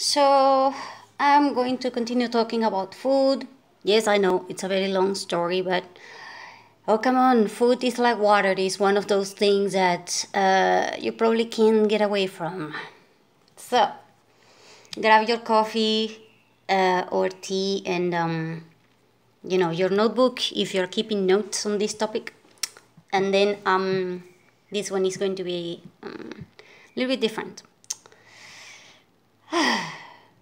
So I'm going to continue talking about food. Yes, I know it's a very long story, but oh, come on, food is like water. It's one of those things that you probably can't get away from. So grab your coffee or tea and your notebook if you're keeping notes on this topic. And then this one is going to be a little bit different.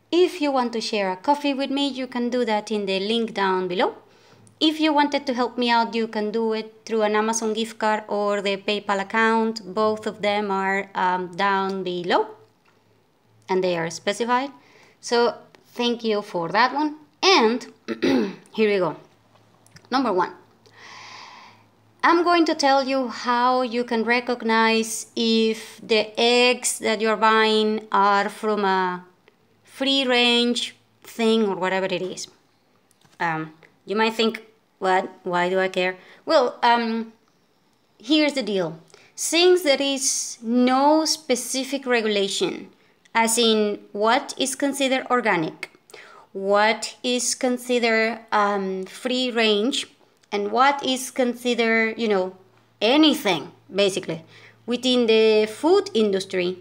If you want to share a coffee with me, you can do that in the link down below. If you wanted to help me out, you can do it through an Amazon gift card or the PayPal account. Both of them are down below and they are specified. So thank you for that one. And here we go. Number one. I'm going to tell you how you can recognize if the eggs that you're buying are from a free-range thing or whatever it is. You might think, what? Why do I care? Well, here's the deal. Since there is no specific regulation, as in what is considered organic, what is considered free-range, and what is considered, anything, basically, within the food industry.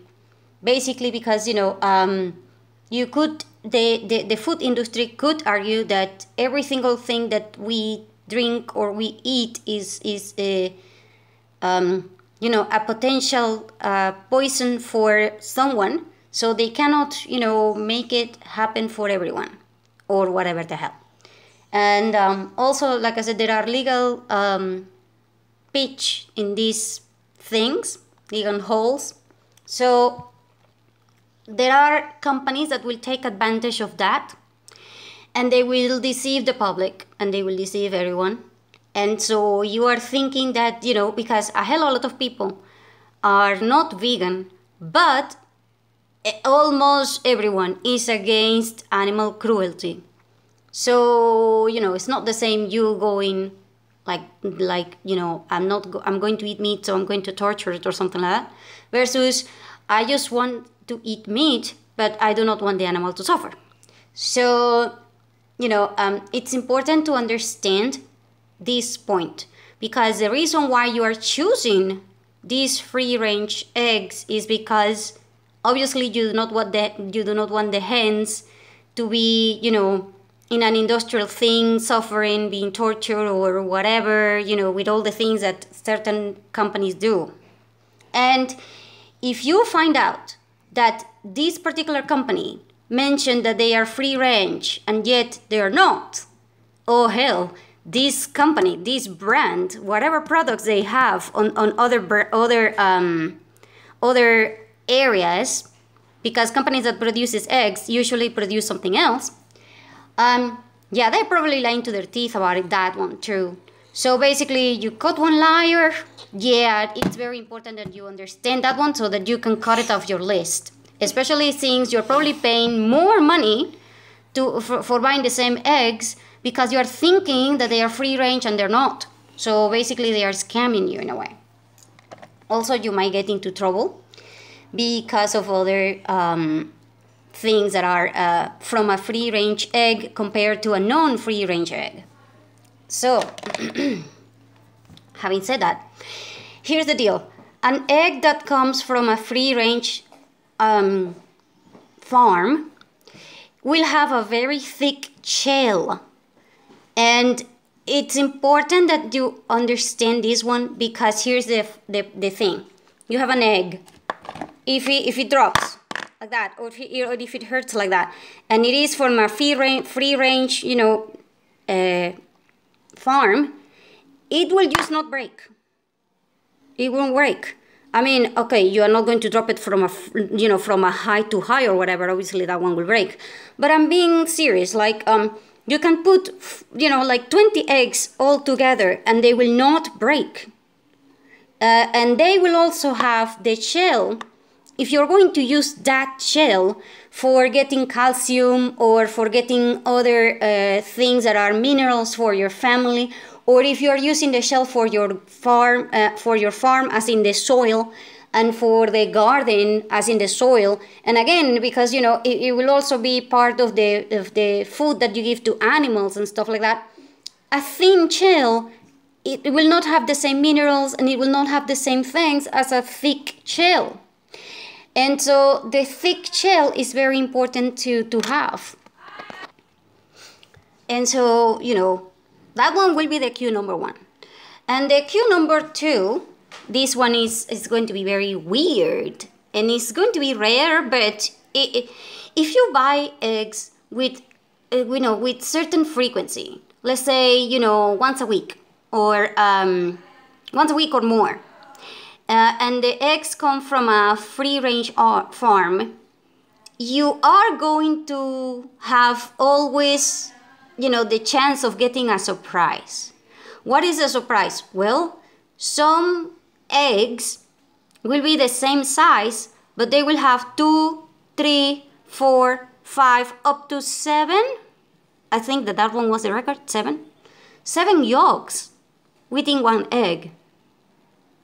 Basically because, you could, the food industry could argue that every single thing that we drink or we eat is a potential poison for someone, so they cannot, make it happen for everyone, or whatever the hell. And also, like I said, there are legal pitch in these things, legal holes. So there are companies that will take advantage of that, and they will deceive the public, and they will deceive everyone. And so you are thinking that, because a hell of a lot of people are not vegan, but almost everyone is against animal cruelty. So, it's not the same you going I'm going to eat meat, so I'm going to torture it or something like that, versus I just want to eat meat, but I do not want the animal to suffer. So, it's important to understand this point, because the reason why you are choosing these free-range eggs is because obviously you do not want the hens to be, in an industrial thing, suffering, being tortured or whatever, with all the things that certain companies do. And if you find out that this particular company mentioned that they are free range and yet they are not, oh hell, this company, this brand, whatever products they have on other areas, because companies that produces eggs usually produce something else, they're probably lying to their teeth about it, that one too. So basically, you caught one liar. Yeah, it's very important that you understand that one so that you can cut it off your list. Especially since you're probably paying more money for buying the same eggs because you're thinking that they are free range and they're not. So basically, they are scamming you in a way. Also, you might get into trouble because of other things that are from a free-range egg compared to a non-free-range egg. So, having said that, here's the deal. An egg that comes from a free-range farm will have a very thick shell. And it's important that you understand this one, because here's the thing. You have an egg. If it drops like that, or if it hurts like that, and it is from a free range, farm, it will just not break. It won't break. I mean, okay, you are not going to drop it from a high to high or whatever. Obviously, that one will break. But I'm being serious. Like, you can put, 20 eggs all together, and they will not break. And they will also have the shell. If you're going to use that shell for getting calcium or for getting other things that are minerals for your family, or if you're using the shell for your farm, as in the soil, and for the garden, as in the soil. And again, because it will also be part of the food that you give to animals and stuff like that. A thin shell, it will not have the same minerals and it will not have the same things as a thick shell. And so the thick shell is very important to have. And so, that one will be the cue number 1. And the cue number 2, this one is going to be very weird. And it's going to be rare, but if you buy eggs with certain frequency, let's say, once a week or once a week or more, and the eggs come from a free-range farm, you are going to have always, the chance of getting a surprise. What is a surprise? Well, some eggs will be the same size, but they will have 2, 3, 4, 5, up to 7. I think that one was the record, 7. 7 yolks within one egg.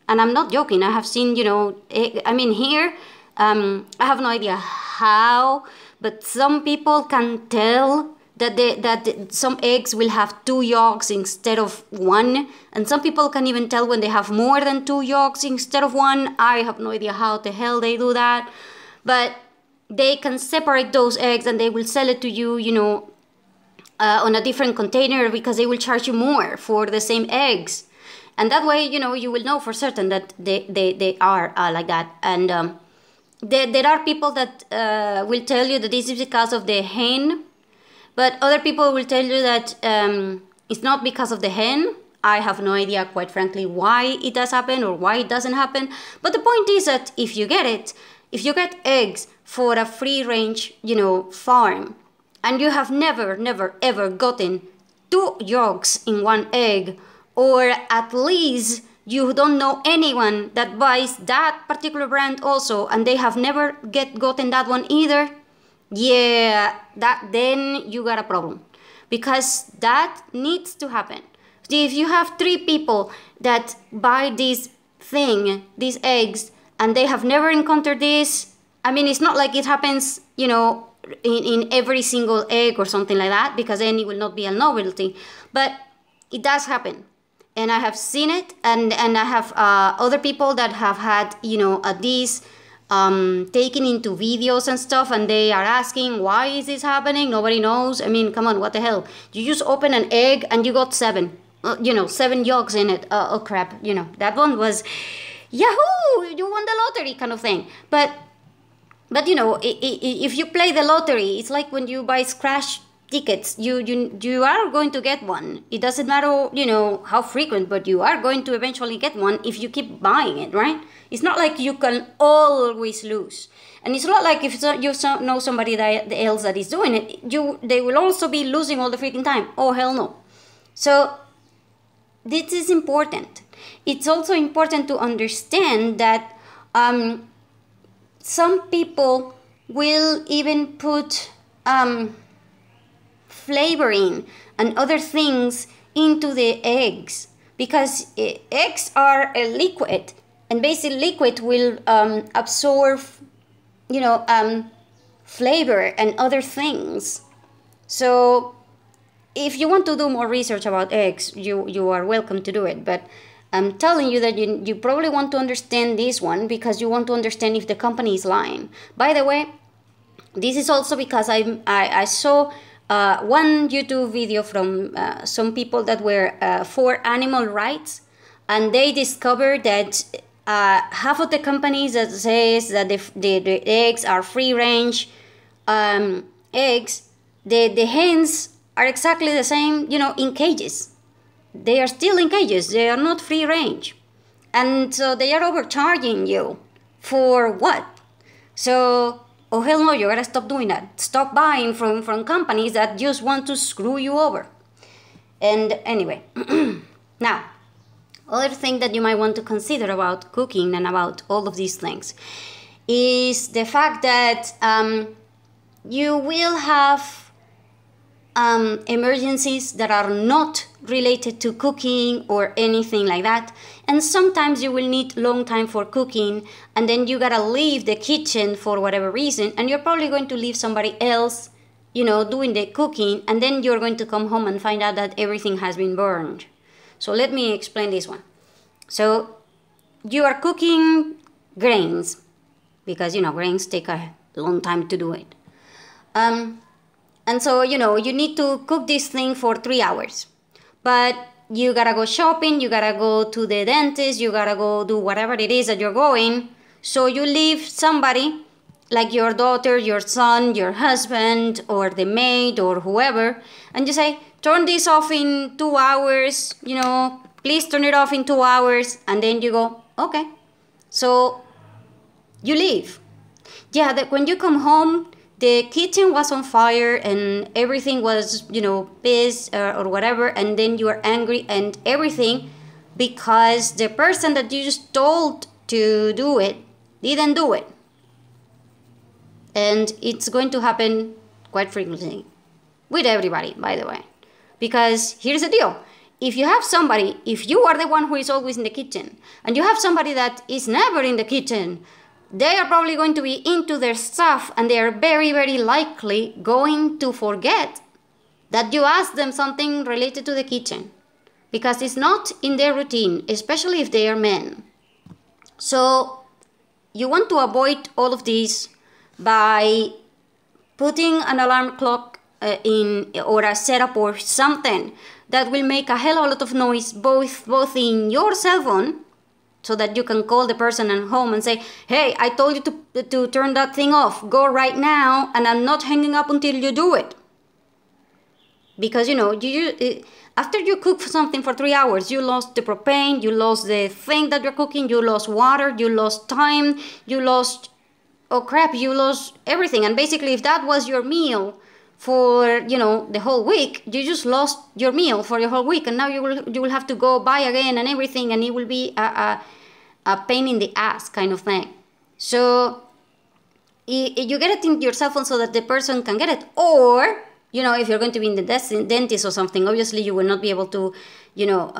And I'm not joking. I have seen, here, I have no idea how, but some people can tell that some eggs will have 2 yolks instead of 1. And some people can even tell when they have more than 2 yolks instead of 1. I have no idea how the hell they do that. But they can separate those eggs and they will sell it to you, on a different container, because they will charge you more for the same eggs. And that way, you will know for certain that they are like that. And there are people that will tell you that this is because of the hen, but other people will tell you that it's not because of the hen. I have no idea, quite frankly, why it does happen or why it doesn't happen. But the point is that if you get eggs for a free-range, farm, and you have never, ever gotten 2 yolks in one egg, or at least you don't know anyone that buys that particular brand also, and they have never gotten that one either, yeah, then you got a problem. Because that needs to happen. If you have 3 people that buy these eggs, and they have never encountered this, it's not like it happens, in every single egg or something like that, because then it will not be a novelty. But it does happen. And I have seen it, and I have other people that have had, these taken into videos and stuff, and they are asking, why is this happening? Nobody knows. Come on, what the hell? You just open an egg and you got 7, 7 yolks in it. Oh crap, that one was, yahoo, you won the lottery kind of thing. But if you play the lottery, it's like when you buy scratch tickets, you are going to get one. It doesn't matter, how frequent, but you are going to eventually get one if you keep buying it, right? It's not like you can always lose. And it's not like if you know somebody else that is doing it, they will also be losing all the freaking time. Oh, hell no. So this is important. It's also important to understand that some people will even put flavoring and other things into the eggs, because eggs are a liquid, and basically liquid will absorb flavor and other things. So if you want to do more research about eggs, you are welcome to do it, but I'm telling you that you probably want to understand this one, because you want to understand if the company is lying. By the way, this is also because I saw one YouTube video from some people that were for animal rights, and they discovered that half of the companies that says that the eggs are free-range eggs, the hens are exactly the same, in cages. They are still in cages. They are not free-range. And so they are overcharging you for what? So, oh hell no, you gotta stop doing that. Stop buying from companies that just want to screw you over. And anyway, now, other thing that you might want to consider about cooking and about all of these things is the fact that you will have emergencies that are not related to cooking or anything like that. And sometimes you will need long time for cooking, and then you gotta leave the kitchen for whatever reason, and you're probably going to leave somebody else, you know, doing the cooking, and then you're going to come home and find out that everything has been burned. So let me explain this one. So you are cooking grains, because, you know, grains take a long time to do it. And so, you know, you need to cook this thing for 3 hours. But you gotta go shopping, you gotta go to the dentist, you gotta go do whatever it is that you're going. So you leave somebody, like your daughter, your son, your husband, or the maid, or whoever, and you say, turn this off in 2 hours, you know, please turn it off in 2 hours. And then you go, okay. So you leave. Yeah, when you come home, the kitchen was on fire and everything was, you know, pissed or whatever, and then you are angry and everything because the person that you just told to do it didn't do it. And it's going to happen quite frequently with everybody, by the way. Because here's the deal. If you have somebody, if you are the one who is always in the kitchen, and you have somebody that is never in the kitchen, they are probably going to be into their stuff, and they are very, very likely going to forget that you asked them something related to the kitchen, because it's not in their routine, especially if they are men. So you want to avoid all of this by putting an alarm clock or a setup or something that will make a hell of a lot of noise both in your cell phone, so that you can call the person at home and say, hey, I told you to turn that thing off. Go right now, and I'm not hanging up until you do it. Because, you know, after you cook something for 3 hours, you lost the propane, you lost the thing that you're cooking, you lost water, you lost time, you lost, oh crap, you lost everything. And basically, if that was your meal for, you know, the whole week, you just lost your meal for your whole week, and now you will have to go buy again and everything, and it will be a pain in the ass kind of thing. So you get it in your cell phone so that the person can get it. Or, you know, if you're going to be in the dentist or something, obviously you will not be able to, you know,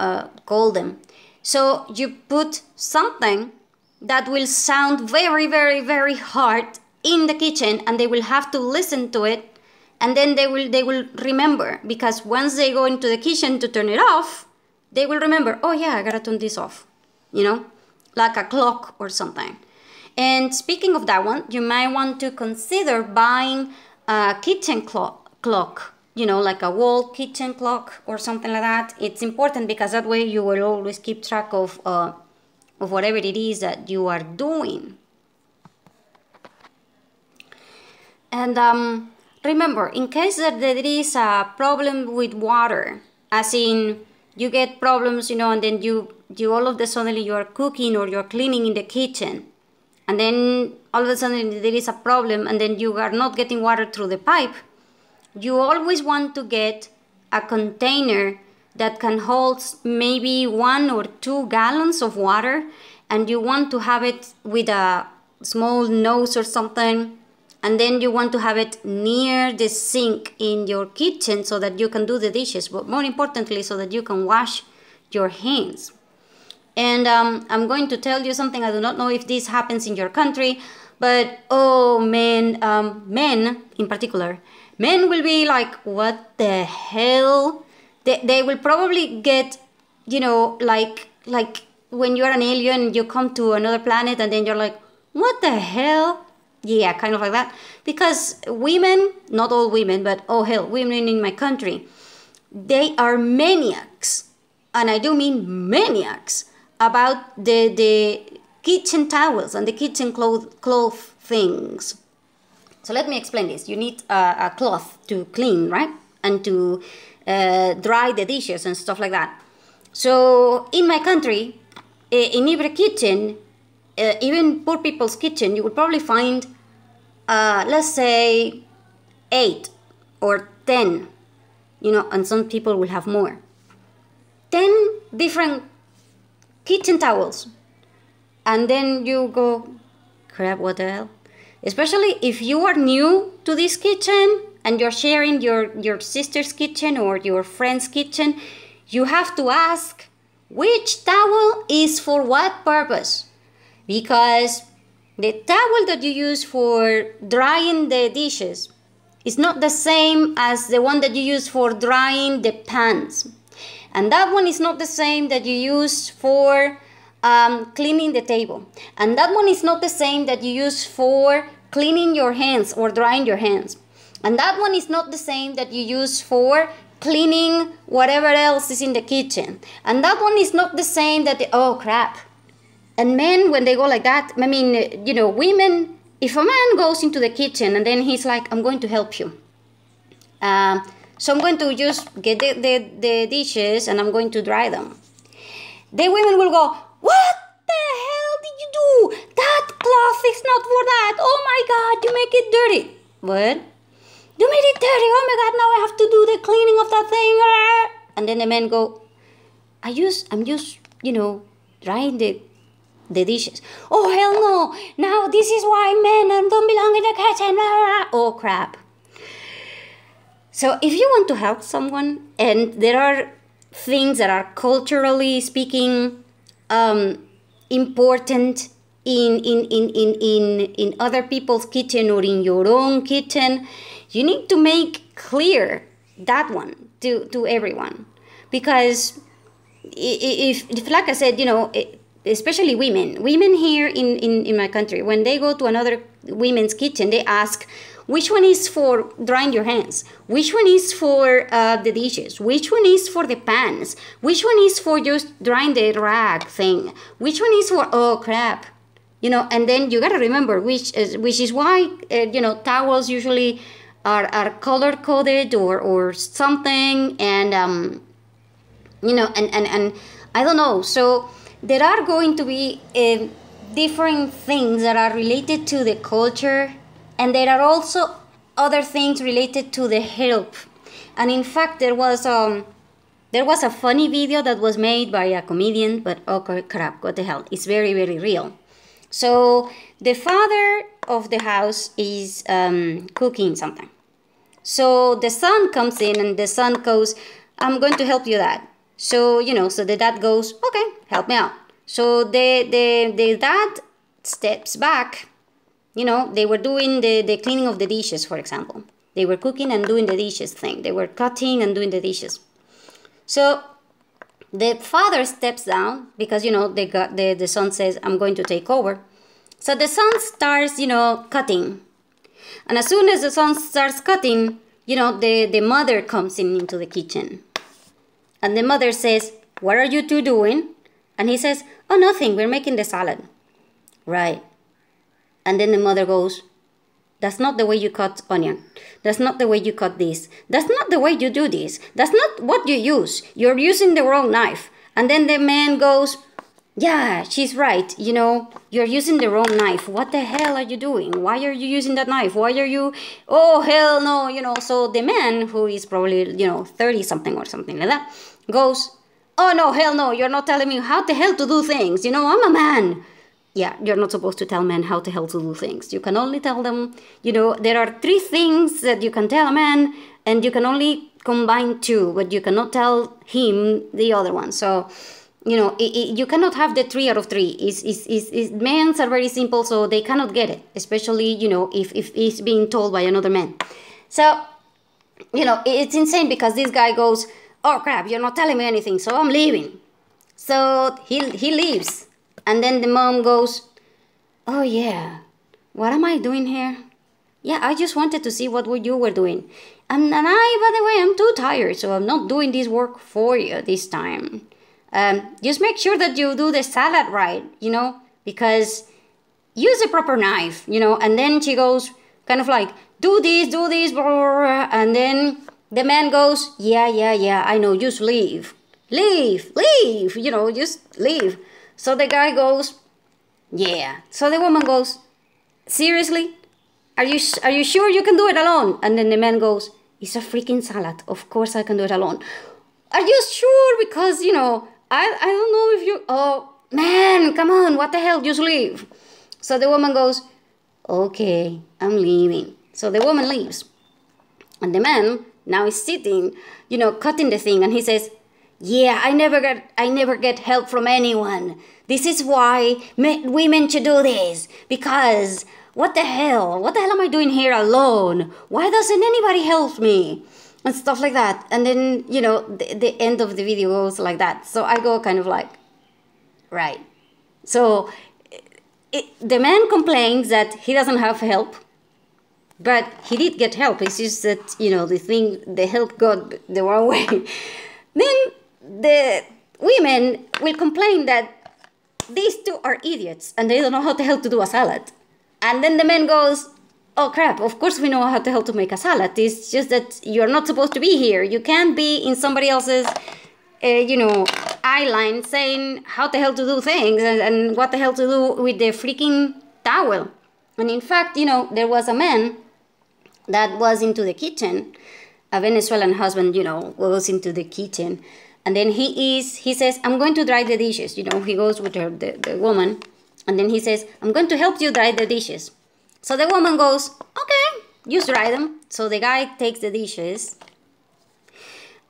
call them. So you put something that will sound very, very, very hard in the kitchen, and they will have to listen to it. And then they will remember, because once they go into the kitchen to turn it off, they will remember, oh yeah, I gotta turn this off, you know, like a clock or something. And speaking of that one, you might want to consider buying a kitchen clock, you know, like a wall kitchen clock or something like that. It's important because that way you will always keep track of whatever it is that you are doing. And remember, in case that there is a problem with water, as in you get problems, you know, and then you all of a sudden you are cooking or you're cleaning in the kitchen, and then all of a sudden there is a problem, and then you are not getting water through the pipe, you always want to get a container that can hold maybe 1 or 2 gallons of water, and you want to have it with a small nose or something. And then you want to have it near the sink in your kitchen so that you can do the dishes, but more importantly, so that you can wash your hands. And I'm going to tell you something. I do not know if this happens in your country, but oh man, men in particular, men will be like, what the hell? They will probably get, you know, like when you're an alien, you come to another planet, and then you're like, what the hell? Yeah, kind of like that. Because women, not all women, but oh hell, women in my country, they are maniacs, and I do mean maniacs, about the kitchen towels and the kitchen cloth things. So let me explain this. You need a cloth to clean, right? And to dry the dishes and stuff like that. So in my country, in every kitchen, even poor people's kitchen, you will probably find, let's say, 8 or 10, you know, and some people will have more. 10 different kitchen towels. And then you go, crap, what the hell? Especially if you are new to this kitchen and you're sharing your sister's kitchen or your friend's kitchen, you have to ask which towel is for what purpose. Because the towel that you use for drying the dishes is not the same as the one that you use for drying the pans. And that one is not the same that you use for cleaning the table. And that one is not the same that you use for cleaning your hands or drying your hands. And that one is not the same that you use for cleaning whatever else is in the kitchen. And that one is not the same that, oh crap. And men, when they go like that, I mean, you know, women, if a man goes into the kitchen and then he's like, I'm going to help you. So I'm going to just get the dishes and I'm going to dry them. The women will go, what the hell did you do? That cloth is not for that. Oh my God, you make it dirty. What? You made it dirty. Oh my God, now I have to do the cleaning of that thing. And then the men go, I'm just, you know, drying the dishes. Oh hell no. Now this is why men don't belong in the kitchen. Oh crap. So if you want to help someone and there are things that are culturally speaking important in other people's kitchen or in your own kitchen, you need to make clear that one to everyone. Because if like I said, you know, especially women here in my country, when they go to another women's kitchen, they ask, which one is for drying your hands? Which one is for the dishes? Which one is for the pans? Which one is for just drying the rag thing? Which one is for, oh crap. You know, and then you gotta remember which is why, you know, towels usually are color coded or something. And, you know, and I don't know. So there are going to be different things that are related to the culture. And there are also other things related to the help. And in fact, there was a funny video that was made by a comedian, but oh crap, what the hell? It's very, very real. So the father of the house is cooking something. So the son comes in and the son goes, I'm going to help you, Dad. So, you know, so the dad goes, okay, help me out. So the dad steps back. You know, they were doing the cleaning of the dishes, for example. They were cooking and doing the dishes thing. They were cutting and doing the dishes. So the father steps down because, you know, the son says, I'm going to take over. So the son starts, you know, cutting. And as soon as the son starts cutting, you know, the mother comes into the kitchen. And the mother says, what are you two doing? And he says, oh, nothing. We're making the salad. Right. And then the mother goes, that's not the way you cut onion. That's not the way you cut this. That's not the way you do this. That's not what you use. You're using the wrong knife. And then the man goes, yeah, she's right. You know, you're using the wrong knife. What the hell are you doing? Why are you using that knife? Why are you, oh, hell no, you know. So the man, who is probably, you know, 30 something or something like that, goes, oh, no, hell no, you're not telling me how the hell to do things. You know, I'm a man. Yeah, you're not supposed to tell men how the hell to do things. You can only tell them, you know, there are 3 things that you can tell a man, and you can only combine 2, but you cannot tell him the other one. So, you know, you cannot have the 3 out of 3. Men are very simple, so they cannot get it, especially, you know, if it's being told by another man. So, you know, it's insane because this guy goes, oh crap, you're not telling me anything, so I'm leaving. So he leaves. And then the mom goes, oh yeah, what am I doing here? Yeah, I just wanted to see what you were doing. And I, by the way, I'm too tired, so I'm not doing this work for you this time. Just make sure that you do the salad right, you know, because use a proper knife, you know. And then she goes kind of like, do this, and then the man goes, yeah, I know, just leave, you know, just leave. So the guy goes, yeah. So the woman goes, seriously? Are you sure you can do it alone? And then the man goes, it's a freaking salad. Of course I can do it alone. Are you sure? Because, you know, I don't know if you... Oh, man, come on. What the hell? Just leave. So the woman goes, okay, I'm leaving. So the woman leaves. And the man now is sitting, you know, cutting the thing. And he says, Yeah, I never get help from anyone. This is why women should do this. Because what the hell am I doing here alone? Why doesn't anybody help me? And stuff like that. And then, you know, the end of the video goes like that. So I go kind of like, right. So the man complains that he doesn't have help, but he did get help. It's just that, you know, the help got the wrong way. Then the women will complain that these two are idiots and they don't know how the hell to do a salad. And then the man goes, oh crap, of course we know how the hell to make a salad. It's just that you're not supposed to be here. You can't be in somebody else's, you know, eyeline saying how the hell to do things and what the hell to do with the freaking towel. And in fact, you know, there was a man that was into the kitchen. A Venezuelan husband, you know, goes into the kitchen. And then he says, I'm going to dry the dishes. You know, he goes with the woman. And then he says, I'm going to help you dry the dishes. So the woman goes, okay, you dry them. So the guy takes the dishes.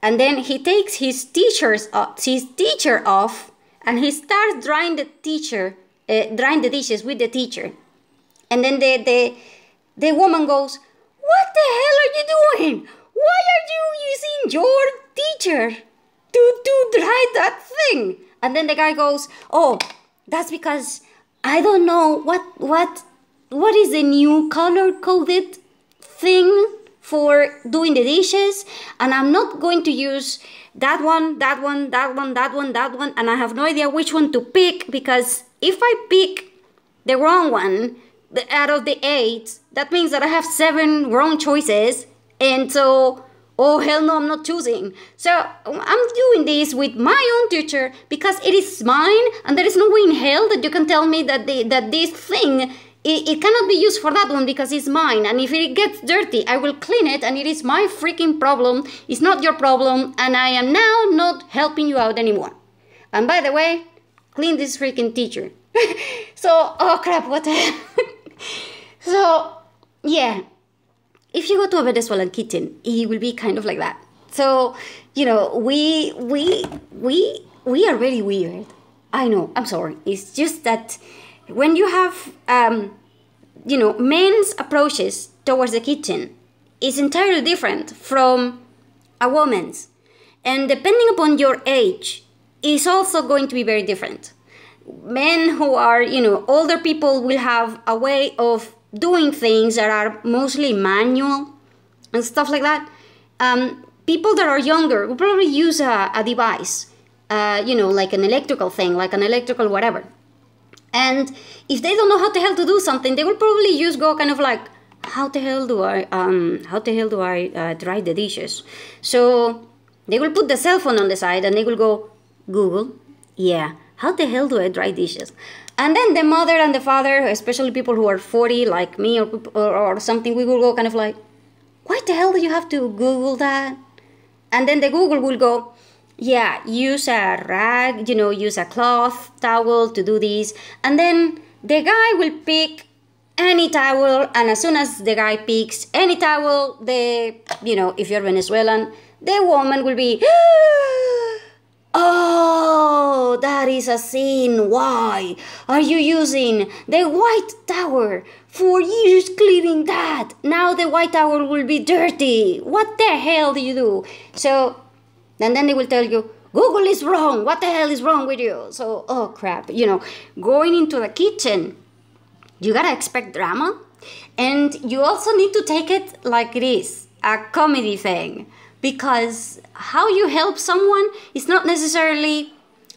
And then he takes his teacher off. And he starts drying the dishes with the teacher. And then the woman goes, what the hell are you doing? Why are you using your teacher to dry that thing? And then the guy goes, oh, that's because I don't know what is the new color-coded thing for doing the dishes, and I'm not going to use that one, and I have no idea which one to pick, because if I pick the wrong one out of the 8, that means that I have 7 wrong choices, and so, oh hell no, I'm not choosing. So I'm doing this with my own teacher because it is mine, and there is no way in hell that you can tell me that this thing, it cannot be used for that one because it's mine. And if it gets dirty, I will clean it, and it is my freaking problem. It's not your problem, and I am now not helping you out anymore. And by the way, clean this freaking teacher. So, oh crap, what the hell? So, yeah. If you go to a Venezuelan kitchen, it will be kind of like that. So, you know, we are very weird. I know, I'm sorry. It's just that when you have, you know, men's approaches towards the kitchen is entirely different from a woman's. And depending upon your age, is also going to be very different. Men who are, you know, older people will have a way of doing things that are mostly manual and stuff like that. People that are younger will probably use a device, you know, like an electrical thing, like an electrical whatever. And if they don't know how the hell to do something, they will probably go kind of like, how the hell do I dry the dishes? So they will put the cell phone on the side and they will go, Google, yeah, how the hell do I dry dishes? And then the mother and the father, especially people who are 40 like me or something, we will go kind of like, why the hell do you have to Google that? And then the Google will go, yeah, use a rag, you know, use a cloth towel to do this. And then the guy will pick any towel, and as soon as the guy picks any towel, you know, if you're Venezuelan, the woman will be, oh, that is a sin. Why are you using the white towel? For years cleaning that. Now the white towel will be dirty. What the hell do you do? So, and then they will tell you, Google is wrong. What the hell is wrong with you? So, oh crap, you know, going into the kitchen, you gotta expect drama. And you also need to take it like it is, a comedy thing. Because how you help someone is not necessarily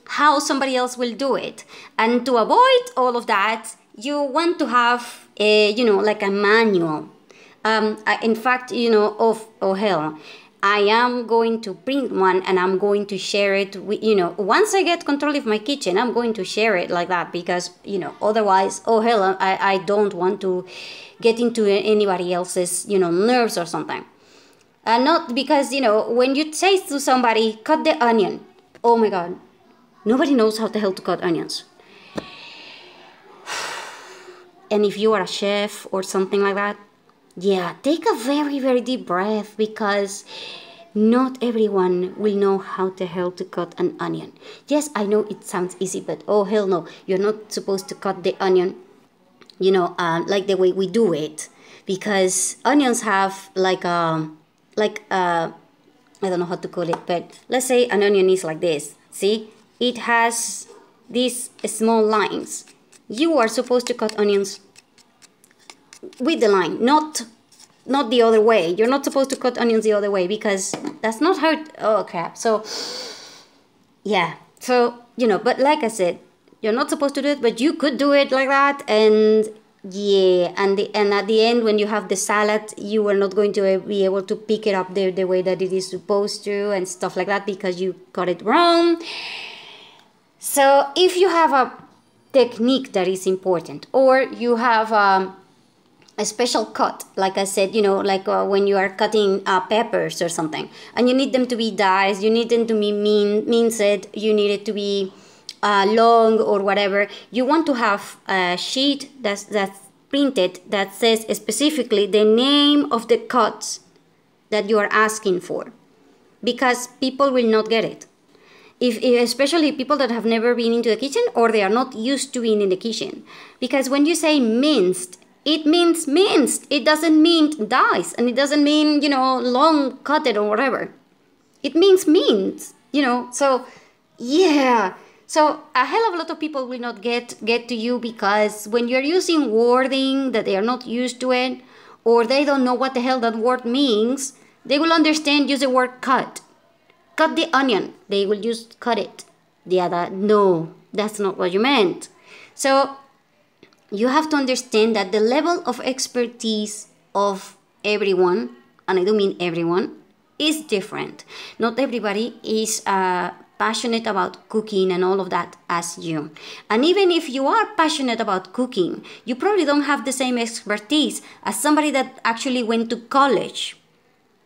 how somebody else will do it. And to avoid all of that, you want to have, you know, like a manual. In fact, you know, oh hell, I am going to print one and I'm going to share it with, you know, once I get control of my kitchen, I'm going to share it like that because, you know, otherwise, oh hell, I don't want to get into anybody else's, you know, nerves or something. Not because, you know, when you say to somebody, cut the onion. Oh my God, nobody knows how the hell to cut onions. And if you are a chef or something like that, yeah, take a very, very deep breath because not everyone will know how the hell to cut an onion. Yes, I know it sounds easy, but oh hell no, you're not supposed to cut the onion, you know, like the way we do it, because onions have like I don't know how to call it, but let's say an onion is like this. See, it has these small lines. You are supposed to cut onions with the line, not the other way. You're not supposed to cut onions the other way, because that's not how oh crap. So yeah, so you know, but like I said, you're not supposed to do it, but you could do it like that. And yeah, and at the end, when you have the salad, you are not going to be able to pick it up the way that it is supposed to and stuff like that, because you got it wrong. So if you have a technique that is important, or you have a special cut, like I said, you know, like when you are cutting peppers or something, and you need them to be diced, you need them to be minced, you need it to be long or whatever. You want to have a sheet that's printed that says specifically the name of the cuts that you are asking for, because people will not get it. If especially people that have never been into the kitchen, or they are not used to being in the kitchen, because when you say minced, it means minced. It doesn't mean diced, and it doesn't mean, you know, long cut it or whatever. It means minced, you know. So yeah. So a hell of a lot of people will not get to you, because when you're using wording that they are not used to it, or they don't know what the hell that word means, they will understand, use the word cut. Cut the onion. They will just cut it. The other, no, that's not what you meant. So you have to understand that the level of expertise of everyone, and I do mean everyone, is different. Not everybody is passionate about cooking and all of that as you. And even if you are passionate about cooking, you probably don't have the same expertise as somebody that actually went to college.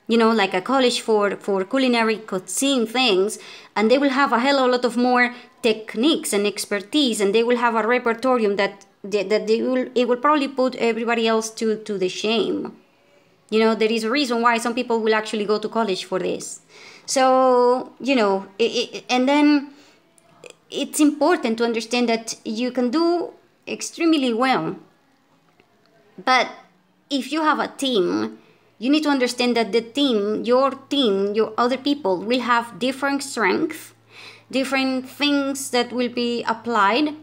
You know, like a college for culinary cuisine things, and they will have a hell of a lot of more techniques and expertise, and they will have a repertorium that it will probably put everybody else to the shame. You know, there is a reason why some people will actually go to college for this. So, you know, and then it's important to understand that you can do extremely well, but if you have a team, you need to understand that the team, your other people will have different strengths, different things that will be applied.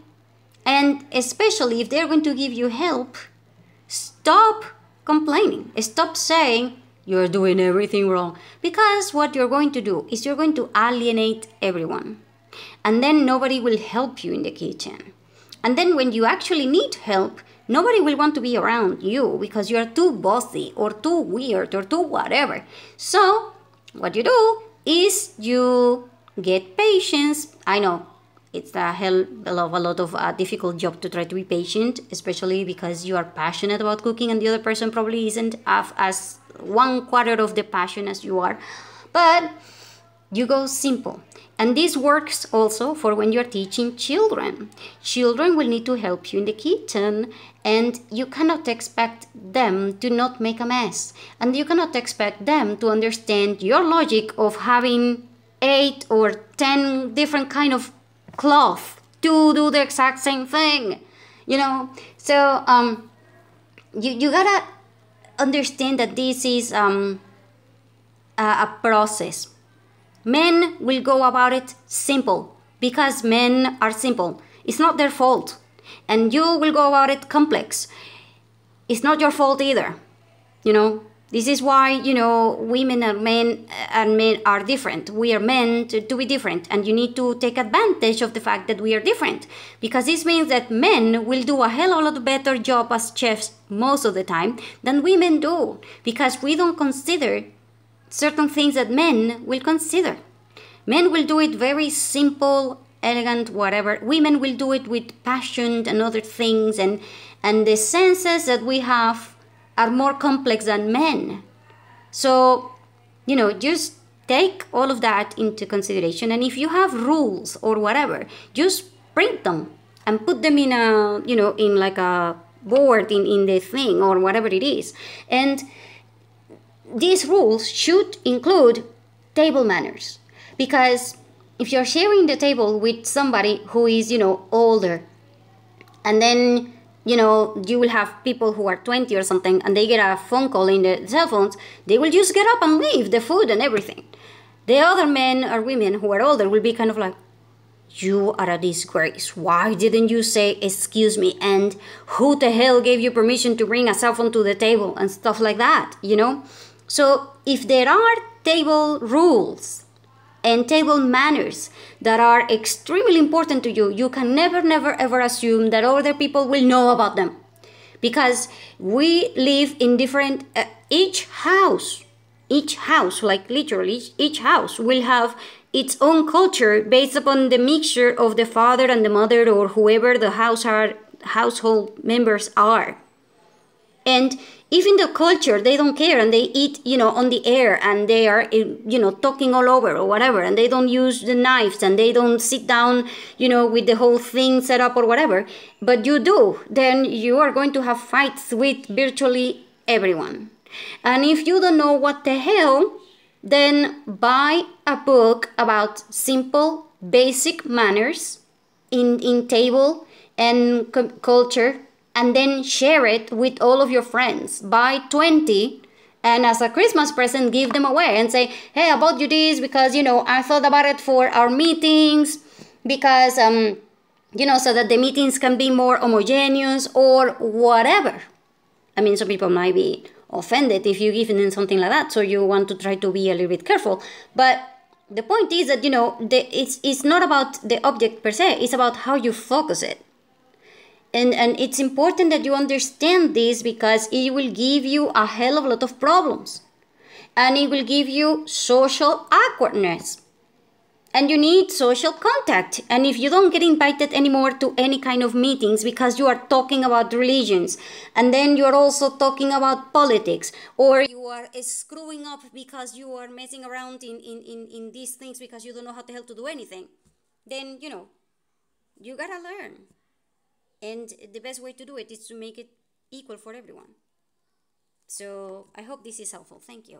And especially if they're going to give you help, stop complaining. Stop saying you're doing everything wrong. Because what you're going to do is you're going to alienate everyone. And then nobody will help you in the kitchen. And then when you actually need help, nobody will want to be around you because you're too bossy or too weird or too whatever. So what you do is you get patience. I know it's a hell of a lot of difficult job to try to be patient, especially because you are passionate about cooking and the other person probably isn't as 1/4 of the passion as you are. But you go simple. And this works also for when you're teaching children. Children will need to help you in the kitchen, and you cannot expect them to not make a mess. And you cannot expect them to understand your logic of having 8 or 10 different kind of cloth to do the exact same thing, you know. So you gotta understand that this is a process. Men will go about it simple because men are simple. It's not their fault. And you will go about it complex. It's not your fault either. You know, this is why, you know, women and men are different. We are meant to be different. And you need to take advantage of the fact that we are different. Because this means that men will do a hell of a lot better job as chefs most of the time than women do. Because we don't consider certain things that men will consider. Men will do it very simple, elegant, whatever. Women will do it with passion and other things, and the senses that we have are more complex than men. So, you know, just take all of that into consideration. And if you have rules or whatever, just print them and put them in a, you know, in like a board in the thing or whatever it is. And these rules should include table manners. Because if you're sharing the table with somebody who is, older, and then, you will have people who are 20 or something, and they get a phone call in the cell phones, they will just get up and leave the food and everything. The other men or women who are older will be kind of like, you are a disgrace. Why didn't you say excuse me? And who the hell gave you permission to bring a cell phone to the table and stuff like that, So if there are table rules and table manners that are extremely important to you, you can never, never, ever assume that other people will know about them. Because we live in different, each house, like literally, each house will have its own culture based upon the mixture of the father and the mother or whoever the household members are. And even the culture, they don't care, and they eat, on the air, and they are, talking all over or whatever, and they don't use the knives, and they don't sit down, with the whole thing set up or whatever. But you do, then you are going to have fights with virtually everyone. And if you don't know what the hell, then buy a book about simple, basic manners in table and culture, and then share it with all of your friends. Buy 20, and as a Christmas present, give them away and say, hey, I bought you this because, I thought about it for our meetings, because, so that the meetings can be more homogeneous or whatever. I mean, some people might be offended if you give them something like that, so you want to try to be a little bit careful. But the point is that, it's not about the object per se, it's about how you focus it. And it's important that you understand this, because it will give you a hell of a lot of problems. And it will give you social awkwardness. And you need social contact. And if you don't get invited anymore to any kind of meetings because you are talking about religions, and then you're also talking about politics, or you are screwing up because you are messing around in these things because you don't know how the hell to do anything, then, you gotta learn. And the best way to do it is to make it equal for everyone. So I hope this is helpful. Thank you.